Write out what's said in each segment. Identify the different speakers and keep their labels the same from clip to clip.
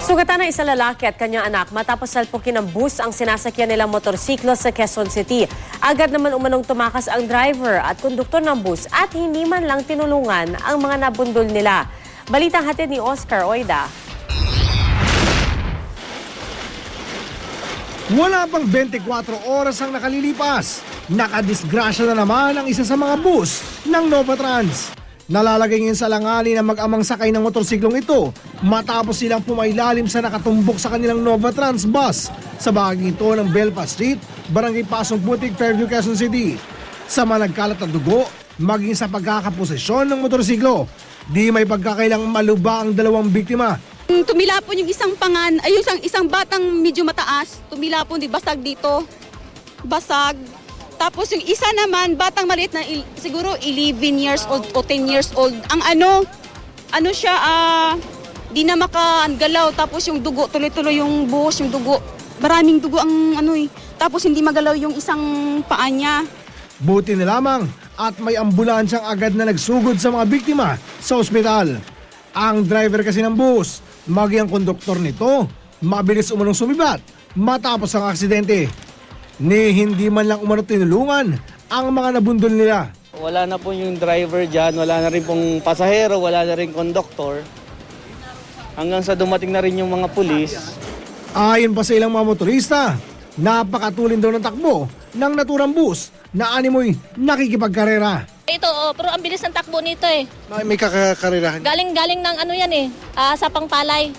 Speaker 1: Sugatan ng isang lalaki at kanyang anak matapos salpukin ng bus ang sinasakyan nilang motorsiklo sa Quezon City. Agad naman umanong tumakas ang driver at konduktor ng bus at hindi man lang tinulungan ang mga nabundol nila. Balitang hatid ni Oscar Oida.
Speaker 2: Wala pang 24 oras ang nakalilipas. Nakadisgrasya na naman ang isa sa mga bus ng Novatrans. Nalalagay ngayon sa langanin na mag-amang sakay ng motorsiklong ito matapos silang pumailalim sa nakatumbok sa kanilang Novatrans bus sa bahagi ito ng Belfast Street, Barangay Pasong Putik, Fairview, Quezon City. Sa managkalat na dugo, maging sa pagkakaposisyon ng motorsiklo, di may pagkakailang maluba ang dalawang biktima.
Speaker 3: Tumilapon yung isang batang medyo mataas, tumilapon, di basag dito, basag. Tapos yung isa naman, batang maliit na siguro 11 years old o 10 years old. Ang ano siya, di na makagalaw. Tapos yung dugo, tuloy-tuloy yung buhos, yung dugo. Maraming dugo ang Tapos hindi magalaw yung isang paa niya.
Speaker 2: Buti na lamang at may ambulansyang agad na nagsugod sa mga biktima sa ospital. Ang driver kasi ng bus, maging ang konduktor nito, mabilis umunong sumibat matapos ang aksidente. Ni hindi man lang umano tinulungan ang mga nabundol nila.
Speaker 4: Wala na po yung driver dyan, wala na rin pong pasahero, wala na rin konduktor. Hanggang sa dumating na rin yung mga pulis.
Speaker 2: Ayon pa sa ilang mga motorista, napakatulin daw ng takbo ng naturang bus na animoy nakikipagkarera.
Speaker 5: Ito, pero ang bilis ng takbo nito eh.
Speaker 2: May kakarerahan.
Speaker 5: Galing ng ano yan eh, sa Pangpalay.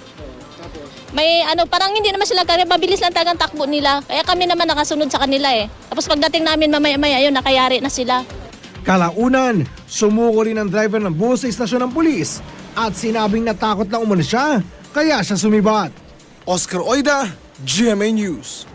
Speaker 5: May parang hindi naman sila kaya mabilis lang talagang takbo nila. Kaya kami naman nakasunod sa kanila eh. Tapos pagdating namin mamaya-maya yun, nakayari na sila.
Speaker 2: Kalaunan, sumuko rin ang driver ng bus sa istasyon ng pulis at sinabing natakot lang umano siya, kaya siya sumibat.
Speaker 6: Oscar Oida, GMA News.